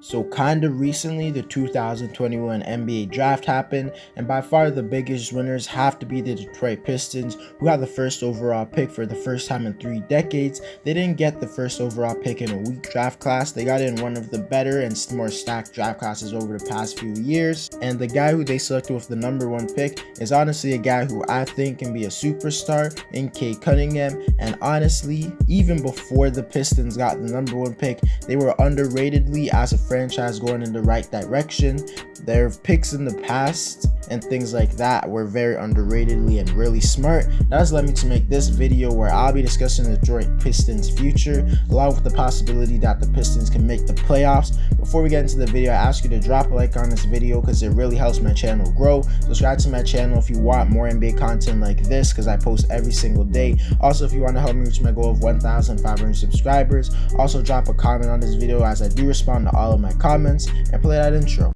So kind of recently, the 2021 NBA draft happened, and by far the biggest winners have to be the Detroit Pistons, who had the first overall pick for the first time in 3 decades. They didn't get the first overall pick in a weak draft class. They got in one of the better and more stacked draft classes over the past few years. And the guy who they selected with the number 1 pick is honestly a guy who I think can be a superstar in Cade Cunningham. And honestly, even before the Pistons got the number 1 pick, they were underratedly as a franchise going in the right direction. Their picks in the past and things like that were very underratedly and really smart. That has led me to make this video where I'll be discussing the Detroit Pistons future, along with the possibility that the Pistons can make the playoffs. Before we get into the video, I ask you to drop a like on this video because it really helps my channel grow. Subscribe to my channel if you want more NBA content like this, because I post every single day. Also, if you want to help me reach my goal of 1,500 subscribers, also drop a comment on this video as I do respond to all of my comments, and play that intro.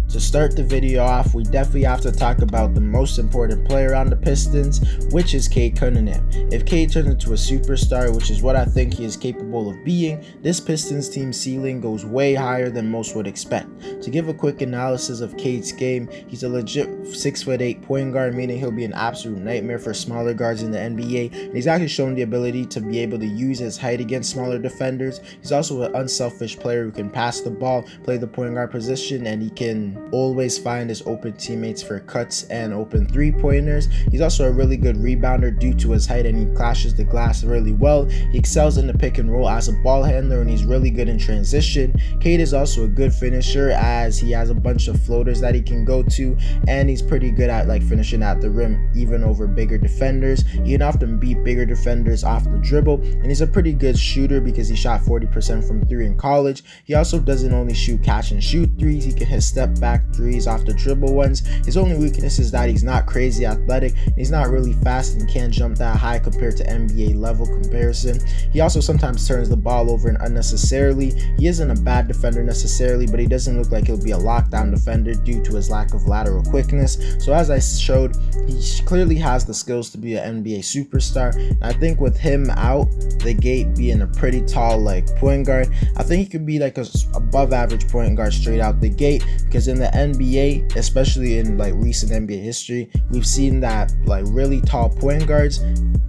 To start the video off, we definitely have to talk about the most important player on the Pistons, which is Cade Cunningham. If Cade turns into a superstar, which is what I think he is capable of being, this Pistons team ceiling goes way higher than most would expect. To give a quick analysis of Cade's game, he's a legit 6'8" point guard, meaning he'll be an absolute nightmare for smaller guards in the NBA, and he's actually shown the ability to be able to use his height against smaller defenders. He's also an unselfish player who can pass the ball, play the point guard position, and he can always find his open teammates for cuts and open 3-pointers. He's also a really good rebounder due to his height, and he clashes the glass really well. He excels in the pick and roll as a ball handler, and he's really good in transition. Cade is also a good finisher as he has a bunch of floaters that he can go to, and he's pretty good at finishing at the rim even over bigger defenders. He can often beat bigger defenders off the dribble, and he's a pretty good shooter because he shot 40% from 3 in college. He also doesn't only shoot catch and shoot threes, he can hit step back threes off the dribble ones. His only weakness is that he's not crazy athletic, and he's not really fast and can't jump that high compared to NBA level comparison. He also sometimes turns the ball over and unnecessarily. He isn't a bad defender necessarily, but he doesn't look like he'll be a lockdown defender due to his lack of lateral quickness. So as I showed, he clearly has the skills to be an NBA superstar. And I think with him out the gate being a pretty tall point guard, I think he could be a above average point guard straight out the gate, because in the NBA, especially in recent NBA history, we've seen that really tall point guards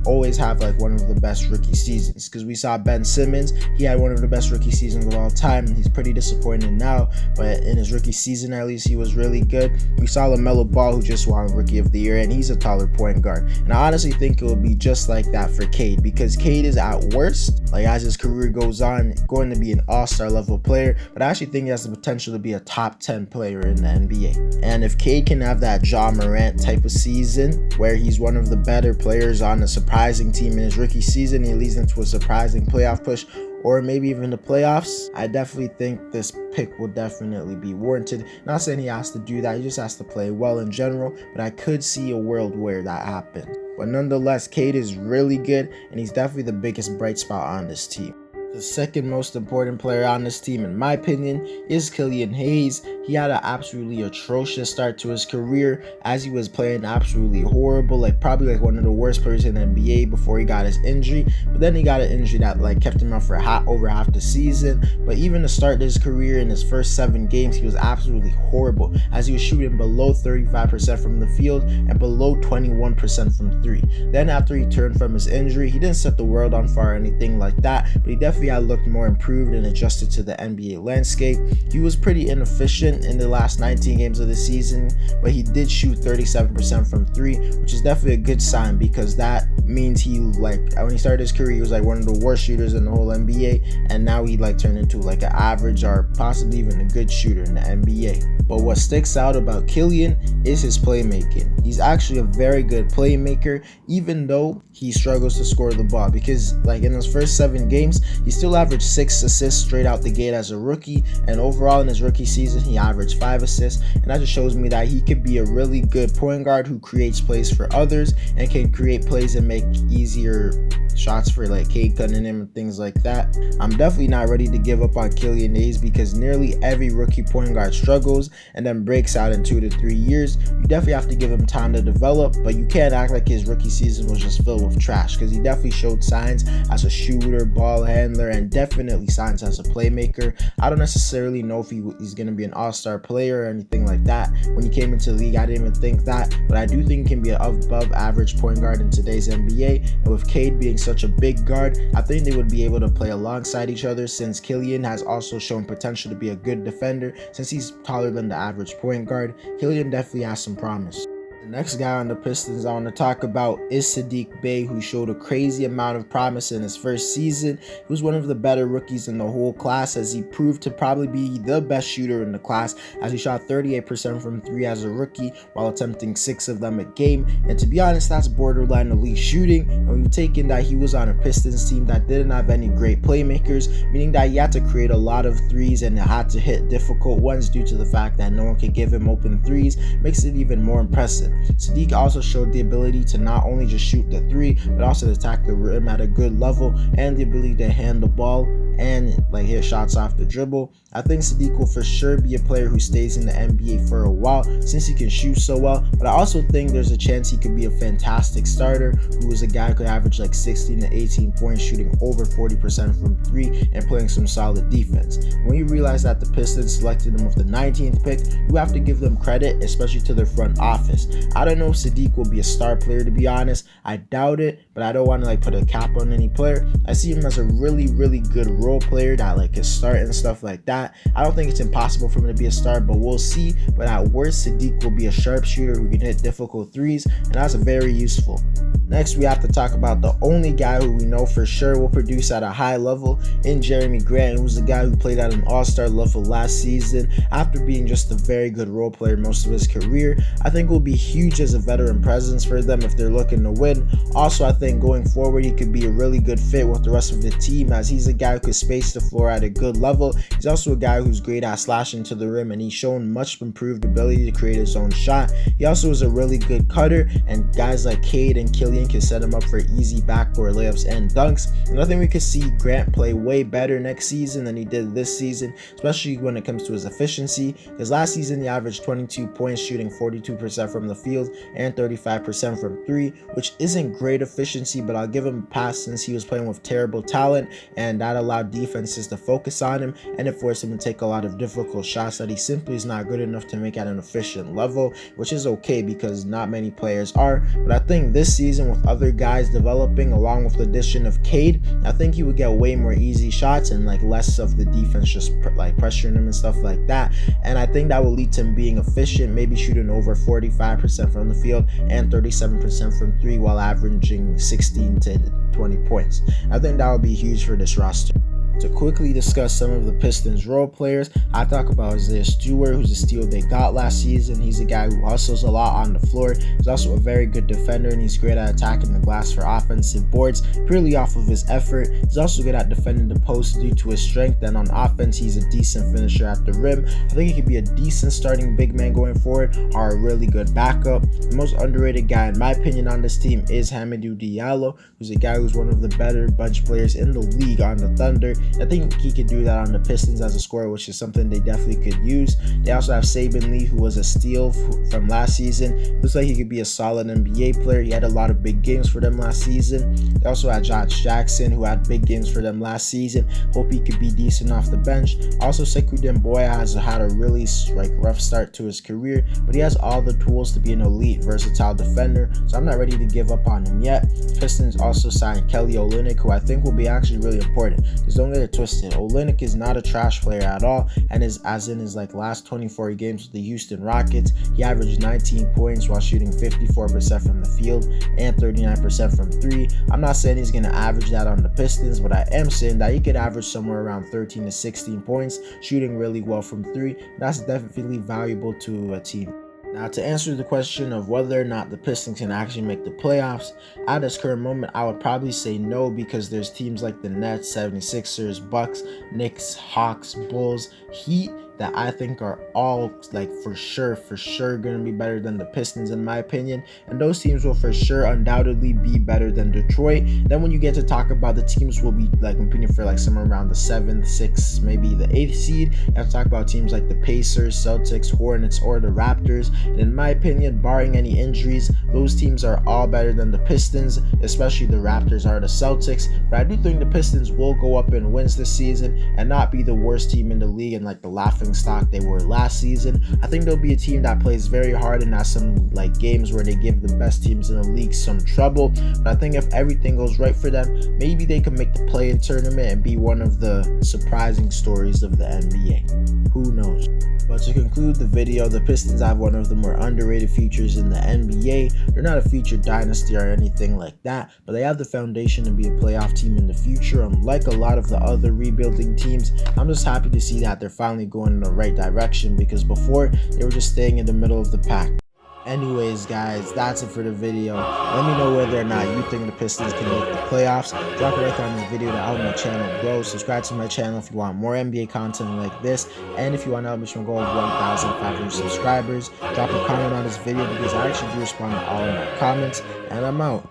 always have one of the best rookie seasons, because we saw Ben Simmons. He had one of the best rookie seasons of all time. He's pretty disappointed now, but in his rookie season at least he was really good. We saw LaMelo Ball, who just won Rookie of the Year, and he's a taller point guard, and I honestly think it will be just like that for Cade, because Cade is at worst, as his career goes on, going to be an all-star level player, but I actually think he has the potential to be a top 10 player in the NBA. And if Cade can have that Ja Morant type of season where he's one of the better players on a surprising team in his rookie season, he leads into a surprising playoff push, or maybe even the playoffs, I definitely think this pick will definitely be warranted. Not saying he has to do that, he just has to play well in general, but I could see a world where that happened. But nonetheless, Cade is really good, and he's definitely the biggest bright spot on this team. The second most important player on this team, in my opinion, is Killian Hayes. He had an absolutely atrocious start to his career, as he was playing absolutely horrible, probably one of the worst players in the NBA before he got his injury. But then he got an injury that kept him out for over half the season. But even to start his career, in his first 7 games, he was absolutely horrible, as he was shooting below 35% from the field and below 21% from 3. Then after he turned from his injury, he didn't set the world on fire or anything like that, but he definitely had looked more improved and adjusted to the NBA landscape. He was pretty inefficient in the last 19 games of the season, but he did shoot 37% from 3, which is definitely a good sign, because that means he when he started his career, he was one of the worst shooters in the whole NBA, and now he turned into an average or possibly even a good shooter in the NBA. But what sticks out about Killian is his playmaking. He's actually a very good playmaker, even though he struggles to score the ball, because in his first 7 games, he still averaged 6 assists straight out the gate as a rookie, and overall in his rookie season he averaged 5 assists, and that just shows me that he could be a really good point guard who creates plays for others and can create plays and make easier shots for Cade Cunningham and things like that. I'm definitely not ready to give up on Killian Hayes, because nearly every rookie point guard struggles and then breaks out in 2 to 3 years. You definitely have to give him time to develop, but you can't act like his rookie season was just filled with trash, because he definitely showed signs as a shooter, ball handler, and definitely signs as a playmaker. I don't necessarily know if he's going to be an all-star player or anything like that. When he came into the league, I didn't even think that, but I do think he can be an above average point guard in today's NBA, and with Cade being such a big guard, I think they would be able to play alongside each other, since Killian has also shown potential to be a good defender since he's taller than the average point guard. Killian definitely has some promise. The next guy on the Pistons I want to talk about is Sadiq Bey, who showed a crazy amount of promise in his first season. He was one of the better rookies in the whole class, as he proved to probably be the best shooter in the class, as he shot 38% from 3 as a rookie while attempting 6 of them a game. And to be honest, that's borderline elite shooting. And when you take in that he was on a Pistons team that didn't have any great playmakers, meaning that he had to create a lot of threes and had to hit difficult ones due to the fact that no one could give him open threes, makes it even more impressive. Sadiq also showed the ability to not only just shoot the 3, but also to attack the rim at a good level, and the ability to hand the ball and hit shots off the dribble. I think Sadiq will for sure be a player who stays in the NBA for a while, since he can shoot so well, but I also think there's a chance he could be a fantastic starter, who is a guy who could average 16 to 18 points, shooting over 40% from 3 and playing some solid defense. When you realize that the Pistons selected him with the 19th pick, you have to give them credit, especially to their front office. I don't know if Sadiq will be a star player, to be honest. I doubt it, but I don't want to put a cap on any player. I see him as a really good role player that can start and stuff like that. I don't think it's impossible for him to be a star, but we'll see. But at worst, Sadiq will be a sharpshooter who can hit difficult threes, and that's very useful. Next, we have to talk about the only guy who we know for sure will produce at a high level in Jerami Grant, who was the guy who played at an all-star level last season after being just a very good role player most of his career. I think will be huge as a veteran presence for them if they're looking to win. Also, I think going forward, he could be a really good fit with the rest of the team, as he's a guy who could space the floor at a good level. He's also a guy who's great at slashing to the rim, and he's shown much improved ability to create his own shot. He also is a really good cutter, and guys like Cade and Killian can set him up for easy backdoor layups and dunks. And I think we could see Grant play way better next season than he did this season, especially when it comes to his efficiency, because last season he averaged 22 points, shooting 42% from the field and 35% from 3, which isn't great efficiency, but I'll give him a pass since he was playing with terrible talent, and that allowed defenses to focus on him, and it forced him to take a lot of difficult shots that he simply is not good enough to make at an efficient level, which is okay because not many players are. But I think this season, with other guys developing along with the addition of Cade, I think he would get way more easy shots and less of the defense just pressuring him and stuff like that. And I think that will lead to him being efficient, maybe shooting over 45% from the field and 37% from 3 while averaging 16 to 20 points. I think that would be huge for this roster. To quickly discuss some of the Pistons role players, I talk about Isaiah Stewart, who's a steal they got last season. He's a guy who hustles a lot on the floor. He's also a very good defender, and he's great at attacking the glass for offensive boards purely off of his effort. He's also good at defending the post due to his strength, and on offense, he's a decent finisher at the rim. I think he could be a decent starting big man going forward, or a really good backup. The most underrated guy, in my opinion, on this team is Hamidou Diallo, who's a guy who's one of the better bench players in the league on the Thunder. I think he could do that on the Pistons as a scorer, which is something they definitely could use. They also have Saben Lee, who was a steal from last season. Looks like he could be a solid NBA player. He had a lot of big games for them last season. They also had Josh Jackson, who had big games for them last season. Hope he could be decent off the bench. Also, Sekou Demboya has had a really rough start to his career, but he has all the tools to be an elite, versatile defender, so I'm not ready to give up on him yet. Pistons also signed Kelly Olynyk, who I think will be actually really important. Just don't get it twisted. Olynyk is not a trash player at all, and as in his last 24 games with the Houston Rockets, he averaged 19 points while shooting 54% from the field and 39% from 3. I'm not saying he's going to average that on the Pistons, but I am saying that he could average somewhere around 13 to 16 points, shooting really well from 3. That's definitely valuable to a team. Now, to answer the question of whether or not the Pistons can actually make the playoffs, at this current moment, I would probably say no, because there's teams like the Nets, 76ers, Bucks, Knicks, Hawks, Bulls, Heat that I think are all like for sure going to be better than the Pistons in my opinion, and those teams will for sure undoubtedly be better than Detroit. Then when you get to talk about the teams will be like competing for like somewhere around the 7th, 6th, maybe the 8th seed, you have to talk about teams like the Pacers, Celtics, Hornets, or the Raptors. And in my opinion, barring any injuries, those teams are all better than the Pistons, especially the Raptors are the Celtics. But I do think the Pistons will go up in wins this season and not be the worst team in the league and like the laughing stock they were last season. I think they'll be a team that plays very hard and has some like games where they give the best teams in the league some trouble. But I think if everything goes right for them, maybe they can make the play-in tournament and be one of the surprising stories of the NBA. Who knows? But to conclude the video, the Pistons have one of the more underrated futures in the NBA. They're not a future dynasty or anything like that, but they have the foundation to be a playoff team in the future, unlike a lot of the other rebuilding teams. I'm just happy to see that they're finally going in the right direction, because before they were just staying in the middle of the pack. Anyways guys, that's it for the video. Let me know whether or not you think the Pistons can make the playoffs. Drop a like on this video to help my channel grow. Subscribe to my channel if you want more NBA content like this, and if you want to help me to go over 1,500 subscribers, drop a comment on this video because I actually do respond to all of my comments, and I'm out.